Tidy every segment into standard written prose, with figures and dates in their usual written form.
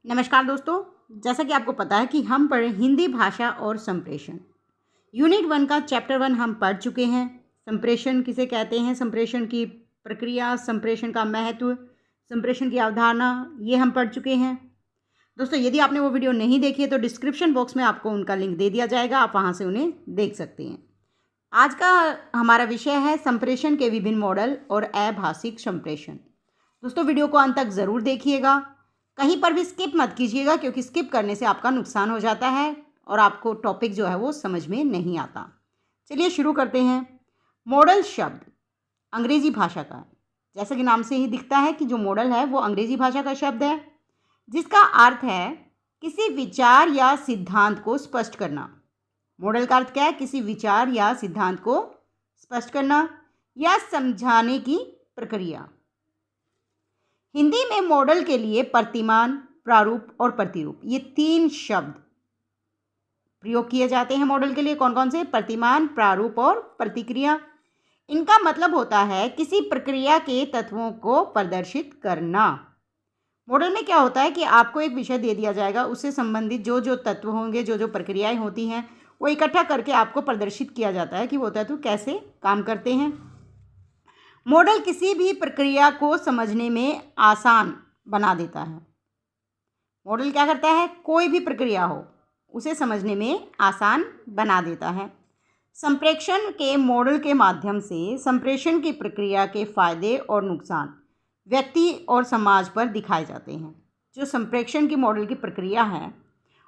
नमस्कार दोस्तों। जैसा कि आपको पता है कि हम पढ़े हिंदी भाषा और संप्रेषण। यूनिट 1 का चैप्टर 1 हम पढ़ चुके हैं। संप्रेषण किसे कहते हैं, संप्रेषण की प्रक्रिया, संप्रेषण का महत्व, संप्रेषण की अवधारणा, ये हम पढ़ चुके हैं। दोस्तों, यदि आपने वो वीडियो नहीं देखी है तो डिस्क्रिप्शन बॉक्स में आपको उनका लिंक दे दिया जाएगा, आप वहाँ से उन्हें देख सकते हैं। आज का हमारा विषय है संप्रेषण के विभिन्न मॉडल और अभाषिक संप्रेषण। दोस्तों, वीडियो को अंत तक ज़रूर देखिएगा, कहीं पर भी स्किप मत कीजिएगा, क्योंकि स्किप करने से आपका नुकसान हो जाता है और आपको टॉपिक जो है वो समझ में नहीं आता। चलिए शुरू करते हैं। मॉडल शब्द अंग्रेजी भाषा का है। जैसा कि नाम से ही दिखता है कि जो मॉडल है वो अंग्रेजी भाषा का शब्द है, जिसका अर्थ है किसी विचार या सिद्धांत को स्पष्ट करना। मॉडल का अर्थ क्या है? किसी विचार या सिद्धांत को स्पष्ट करना या समझाने की प्रक्रिया। हिंदी में मॉडल के लिए प्रतिमान, प्रारूप और प्रतिरूप, ये 3 शब्द प्रयोग किए जाते हैं मॉडल के लिए। कौन कौन से? प्रतिमान, प्रारूप और प्रतिक्रिया। इनका मतलब होता है किसी प्रक्रिया के तत्वों को प्रदर्शित करना। मॉडल में क्या होता है कि आपको एक विषय दे दिया जाएगा, उससे संबंधित जो जो तत्व होंगे, जो जो प्रक्रियाएं होती हैं, वो इकट्ठा करके आपको प्रदर्शित किया जाता है कि वो तत्व कैसे काम करते हैं। मॉडल किसी भी प्रक्रिया को समझने में आसान बना देता है। मॉडल क्या करता है? कोई भी प्रक्रिया हो उसे समझने में आसान बना देता है। संप्रेषण के मॉडल के माध्यम से संप्रेषण की प्रक्रिया के फायदे और नुकसान व्यक्ति और समाज पर दिखाए जाते हैं। जो संप्रेषण की मॉडल की प्रक्रिया है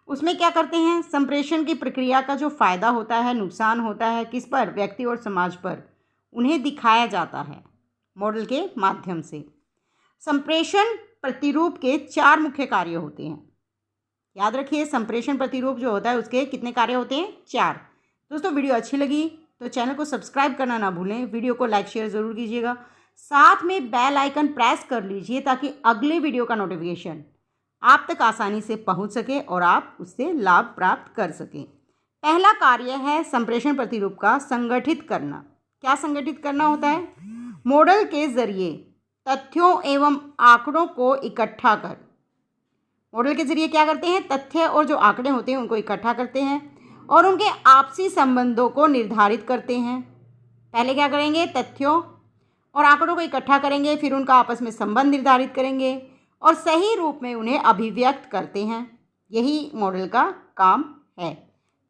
उसमें क्या करते हैं? संप्रेषण की प्रक्रिया का जो फायदा होता है, नुकसान होता है, किस पर? व्यक्ति और समाज पर, उन्हें दिखाया जाता है मॉडल के माध्यम से। संप्रेषण प्रतिरूप के 4 मुख्य कार्य होते हैं। याद रखिए, संप्रेषण प्रतिरूप जो होता है उसके कितने कार्य होते हैं? 4। दोस्तों, वीडियो अच्छी लगी तो चैनल को सब्सक्राइब करना ना भूलें, वीडियो को लाइक शेयर ज़रूर कीजिएगा, साथ में बेल आइकन प्रेस कर लीजिए ताकि अगले वीडियो का नोटिफिकेशन आप तक आसानी से पहुंच सके और आप उससे लाभ प्राप्त कर सकें। पहला कार्य है संप्रेषण प्रतिरूप का संगठित करना। क्या संगठित करना होता है? मॉडल के जरिए तथ्यों एवं आंकड़ों को इकट्ठा कर। मॉडल के जरिए क्या करते हैं? तथ्य और जो आंकड़े होते हैं उनको इकट्ठा करते हैं और उनके आपसी संबंधों को निर्धारित करते हैं। पहले क्या करेंगे? तथ्यों और आंकड़ों को इकट्ठा करेंगे, फिर उनका आपस में संबंध निर्धारित करेंगे और सही रूप में उन्हें अभिव्यक्त करते हैं। यही मॉडल का काम है,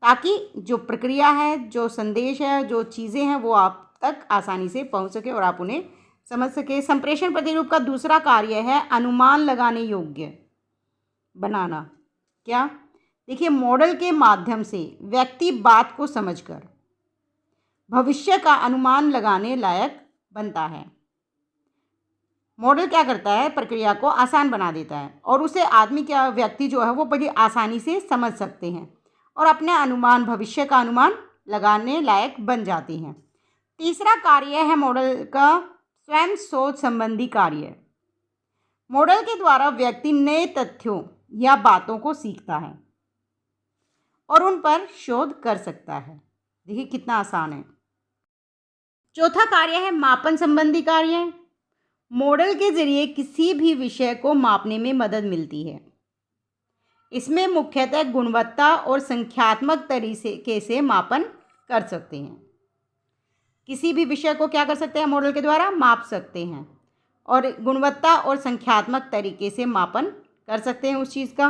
ताकि जो प्रक्रिया है, जो संदेश है, जो चीज़ें हैं, वो आप तक आसानी से पहुंच सके और आप उन्हें समझ सके। संप्रेषण प्रतिरूप का दूसरा कार्य है अनुमान लगाने योग्य बनाना। क्या? देखिए, मॉडल के माध्यम से व्यक्ति बात को समझकर भविष्य का अनुमान लगाने लायक बनता है। मॉडल क्या करता है? प्रक्रिया को आसान बना देता है और उसे आदमी क्या, व्यक्ति जो है वो बड़ी आसानी से समझ सकते हैं और अपने अनुमान, भविष्य का अनुमान लगाने लायक बन जाते हैं। तीसरा कार्य है मॉडल का स्वयं सोच संबंधी कार्य। मॉडल के द्वारा व्यक्ति नए तथ्यों या बातों को सीखता है और उन पर शोध कर सकता है। देखिए कितना आसान है। चौथा कार्य है मापन संबंधी कार्य। मॉडल के जरिए किसी भी विषय को मापने में मदद मिलती है। इसमें मुख्यतः गुणवत्ता और संख्यात्मक तरीके से मापन कर सकते हैं। किसी भी विषय को क्या कर सकते हैं? मॉडल के द्वारा माप सकते हैं और गुणवत्ता और संख्यात्मक तरीके से मापन कर सकते हैं उस चीज़ का।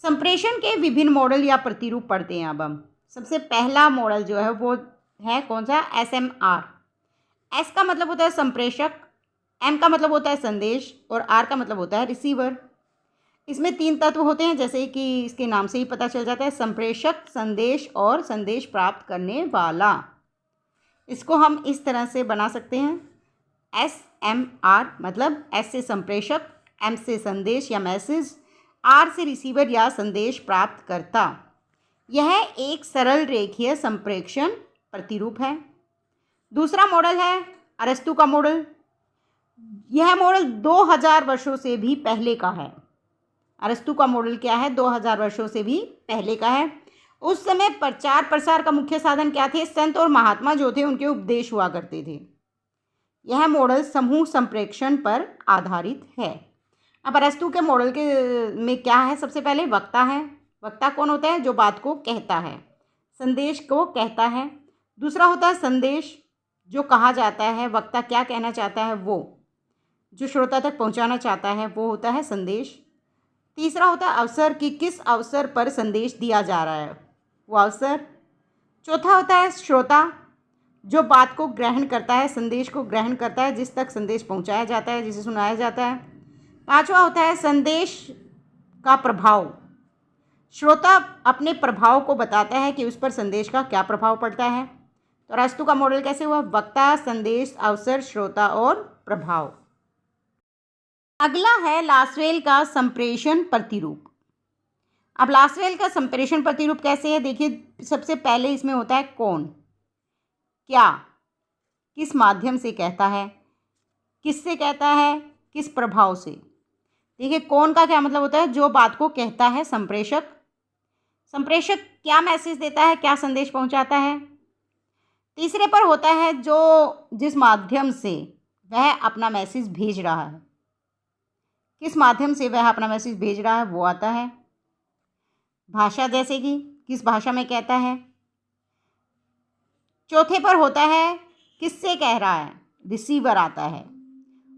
संप्रेषण के विभिन्न मॉडल या प्रतिरूप पढ़ते हैं अब हम। सबसे पहला मॉडल जो है वो है कौन सा? SMR। S का मतलब होता है संप्रेषक, M का मतलब होता है संदेश और R का मतलब होता है रिसीवर। इसमें 3 तत्व होते हैं, जैसे कि इसके नाम से ही पता चल जाता है, संप्रेषक, संदेश और संदेश प्राप्त करने वाला। इसको हम इस तरह से बना सकते हैं, SMR मतलब S से संप्रेषक, M से संदेश या मैसेज, R से रिसीवर या संदेश प्राप्त करता। यह एक सरल रेखीय संप्रेषण प्रतिरूप है। दूसरा मॉडल है अरस्तू का मॉडल। यह मॉडल 2000 वर्षों से भी पहले का है। अरस्तू का मॉडल क्या है? 2000 वर्षों से भी पहले का है। उस समय प्रचार प्रसार का मुख्य साधन क्या थे? संत और महात्मा जो थे उनके उपदेश हुआ करते थे। यह मॉडल समूह संप्रेषण पर आधारित है। अब अरस्तू के मॉडल के में क्या है? सबसे पहले वक्ता है। वक्ता कौन होता है? जो बात को कहता है, संदेश को कहता है। दूसरा होता है संदेश, जो कहा जाता है, वक्ता क्या कहना चाहता है वो जो श्रोता तक पहुंचाना चाहता है वो होता है संदेश। तीसरा होता है अवसर, कि किस अवसर पर संदेश दिया जा रहा है वो अवसर। चौथा होता है श्रोता, जो बात को ग्रहण करता है, संदेश को ग्रहण करता है, जिस तक संदेश पहुंचाया जाता है, जिसे सुनाया जाता है। पांचवा होता है संदेश का प्रभाव, श्रोता अपने प्रभाव को बताता है कि उस पर संदेश का क्या प्रभाव पड़ता है। तो अरस्तू का मॉडल कैसे हुआ? वक्ता, संदेश, अवसर, श्रोता और प्रभाव। अगला है लासवेल का संप्रेषण प्रतिरूप। अब लासवेल का संप्रेषण प्रतिरूप कैसे है? देखिए, सबसे पहले इसमें होता है कौन, क्या, किस माध्यम से कहता है, किससे कहता है, किस प्रभाव से। देखिए, कौन का क्या मतलब होता है? जो बात को कहता है, संप्रेषक। संप्रेषक क्या मैसेज देता है, क्या संदेश पहुंचाता है। तीसरे पर होता है जो जिस माध्यम से वह अपना मैसेज भेज रहा है, किस माध्यम से वह अपना मैसेज भेज रहा है वो आता है। भाषा, जैसे कि किस भाषा में कहता है। चौथे पर होता है किससे कह रहा है, रिसीवर आता है।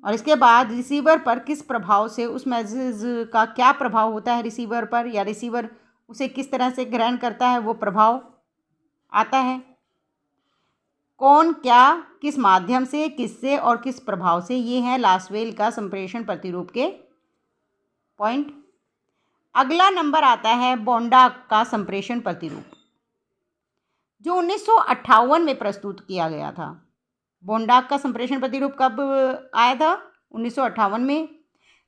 और इसके बाद रिसीवर पर किस प्रभाव से, उस मैसेज का क्या प्रभाव होता है रिसीवर पर, या रिसीवर उसे किस तरह से ग्रहण करता है वो प्रभाव आता है। कौन, क्या, किस माध्यम से, किससे और किस प्रभाव से, ये है लासवेल का संप्रेषण प्रतिरूप के पॉइंट। अगला नंबर आता है बॉन्डाक का संप्रेषण प्रतिरूप, जो 1958 में प्रस्तुत किया गया था। बॉन्डाक का संप्रेषण प्रतिरूप कब आया था? 1958 में।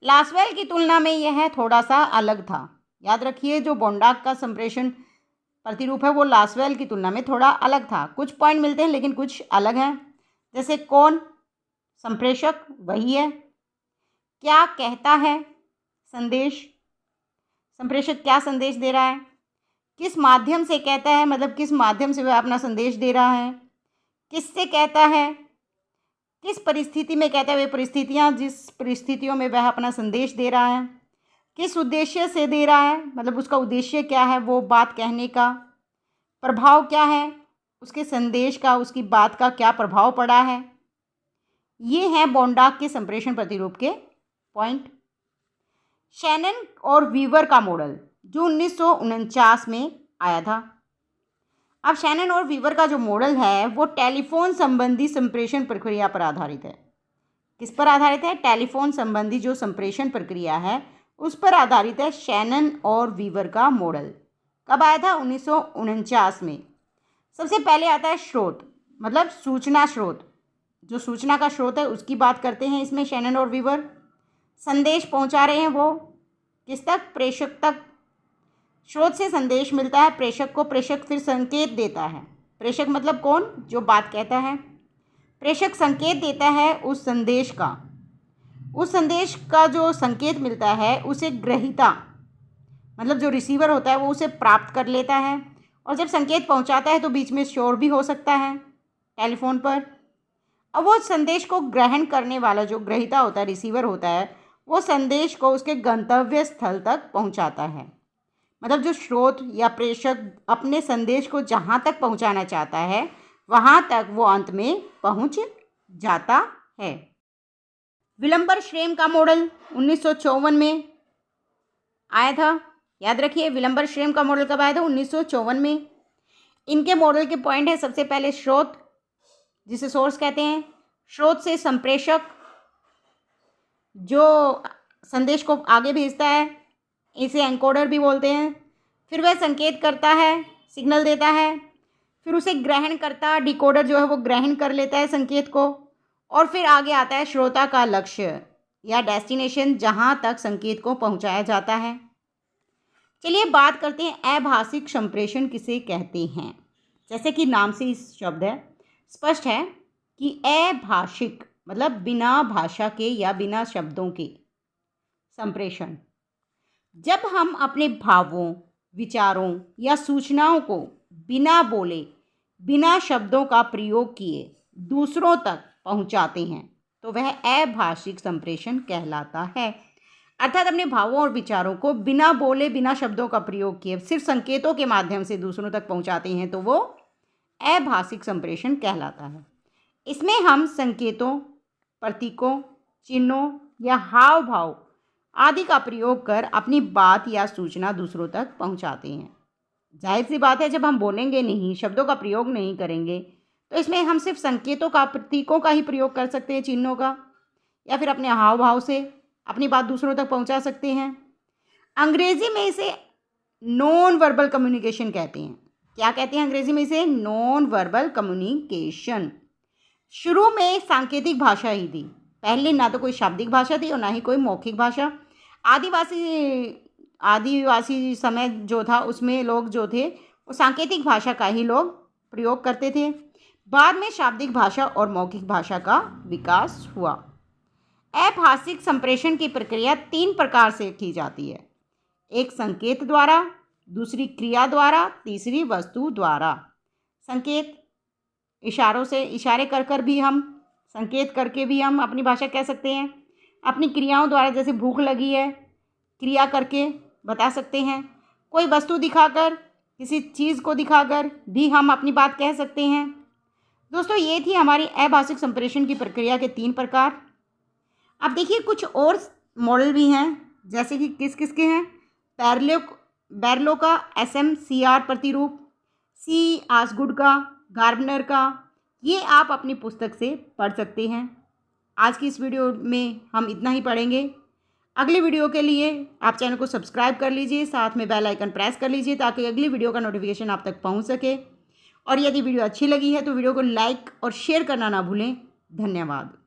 लासवेल की तुलना में यह थोड़ा सा अलग था। याद रखिए, जो बॉन्डाक का संप्रेषण प्रतिरूप है वो लासवेल की तुलना में थोड़ा अलग था। कुछ पॉइंट मिलते हैं लेकिन कुछ अलग हैं। जैसे कौन, संप्रेषक वही है। क्या कहता है, संदेश, संप्रेषक क्या संदेश दे रहा है। किस माध्यम से कहता है, मतलब किस माध्यम से वह अपना संदेश दे रहा है। किससे कहता है, किस परिस्थिति में कहता है, वे परिस्थितियाँ जिस परिस्थितियों में वह अपना संदेश दे रहा है। किस उद्देश्य से दे रहा है, मतलब उसका उद्देश्य क्या है वो बात कहने का। प्रभाव क्या है, उसके संदेश का, उसकी बात का क्या प्रभाव पड़ा है। ये हैं बॉन्डाक के संप्रेषण प्रतिरूप के पॉइंट। शैनन और वीवर का मॉडल, जो 1949 में आया था। अब शैनन और वीवर का जो मॉडल है वो टेलीफोन संबंधी संप्रेषण प्रक्रिया पर आधारित है। किस पर आधारित है? टेलीफोन संबंधी जो संप्रेषण प्रक्रिया है उस पर आधारित है शैनन और वीवर का मॉडल। कब आया था? 1949 में। सबसे पहले आता है स्रोत, मतलब सूचना स्रोत, जो सूचना का स्रोत है उसकी बात करते हैं इसमें शैनन और वीवर। संदेश पहुंचा रहे हैं वो किस तक? प्रेषक तक। स्रोत से संदेश मिलता है प्रेषक को, प्रेषक फिर संकेत देता है। प्रेषक मतलब कौन? जो बात कहता है। प्रेषक संकेत देता है उस संदेश का, उस संदेश का जो संकेत मिलता है उसे ग्रहीता, मतलब जो रिसीवर होता है वो उसे प्राप्त कर लेता है। और जब संकेत पहुंचाता है तो बीच में शोर भी हो सकता है टेलीफोन पर। अब वो संदेश को ग्रहण करने वाला जो ग्रहीता होता है, रिसीवर होता है, वो संदेश को उसके गंतव्य स्थल तक पहुंचाता है। मतलब जो स्रोत या प्रेषक अपने संदेश को जहाँ तक पहुँचाना चाहता है वहाँ तक वो अंत में पहुँच जाता है। विलंबर श्रेम का मॉडल 1954 में आया था। याद रखिए, विलंबर श्रेम का मॉडल कब आया था? 1954 में। इनके मॉडल के पॉइंट है, सबसे पहले स्रोत, जिसे सोर्स कहते हैं। स्रोत से संप्रेषक, जो संदेश को आगे भेजता है, इसे एनकोडर भी बोलते हैं। फिर वह संकेत करता है, सिग्नल देता है, फिर उसे ग्रहण करता, डिकोडर जो है वो ग्रहण कर लेता है संकेत को। और फिर आगे आता है श्रोता का लक्ष्य या डेस्टिनेशन, जहाँ तक संकेत को पहुँचाया जाता है। चलिए बात करते हैं अभाषिक संप्रेषण किसे कहते हैं। जैसे कि नाम से इस शब्द है, स्पष्ट है कि अभाषिक मतलब बिना भाषा के या बिना शब्दों के संप्रेषण। जब हम अपने भावों, विचारों या सूचनाओं को बिना बोले, बिना शब्दों का प्रयोग किए दूसरों तक पहुंचाते हैं तो वह अभाषिक संप्रेषण कहलाता है। अर्थात अपने भावों और विचारों को बिना बोले, बिना शब्दों का प्रयोग किए सिर्फ संकेतों के माध्यम से दूसरों तक पहुंचाते हैं, तो वो अभाषिक संप्रेषण कहलाता है। इसमें हम संकेतों, प्रतीकों, चिन्हों या हाव भाव आदि का प्रयोग कर अपनी बात या सूचना दूसरों तक पहुंचाते हैं। जाहिर सी बात है, जब हम बोलेंगे नहीं, शब्दों का प्रयोग नहीं करेंगे, तो इसमें हम सिर्फ संकेतों का, प्रतीकों का ही प्रयोग कर सकते हैं, चिन्हों का, या फिर अपने हाव भाव से अपनी बात दूसरों तक पहुंचा सकते हैं। अंग्रेजी में इसे नॉन वर्बल कम्युनिकेशन कहते हैं। क्या कहते हैं अंग्रेजी में इसे? Non verbal communication. शुरू में सांकेतिक भाषा ही थी, पहले ना तो कोई शाब्दिक भाषा थी और ना ही कोई मौखिक भाषा। आदिवासी समय जो था उसमें लोग जो थे वो सांकेतिक भाषा का ही लोग प्रयोग करते थे। बाद में शाब्दिक भाषा और मौखिक भाषा का विकास हुआ। अभाषिक संप्रेषण की प्रक्रिया 3 प्रकार से की जाती है। एक संकेत द्वारा, दूसरी क्रिया द्वारा, तीसरी वस्तु द्वारा। संकेत, इशारों से, इशारे कर कर भी हम, संकेत करके भी हम अपनी भाषा कह सकते हैं। अपनी क्रियाओं द्वारा, जैसे भूख लगी है, क्रिया करके बता सकते हैं। कोई वस्तु दिखाकर, किसी चीज़ को दिखाकर भी हम अपनी बात कह सकते हैं। दोस्तों, ये थी हमारी अभाषिक संप्रेषण की प्रक्रिया के 3 प्रकार। अब देखिए कुछ और मॉडल भी हैं, जैसे कि किस किस के हैं? बैरलो का SMCR प्रतिरूप, C. ऑसगुड का, गार्बनर का। ये आप अपनी पुस्तक से पढ़ सकते हैं। आज की इस वीडियो में हम इतना ही पढ़ेंगे। अगली वीडियो के लिए आप चैनल को सब्सक्राइब कर लीजिए, साथ में बेल आइकन प्रेस कर लीजिए ताकि अगली वीडियो का नोटिफिकेशन आप तक पहुंच सके। और यदि वीडियो अच्छी लगी है तो वीडियो को लाइक और शेयर करना ना भूलें। धन्यवाद।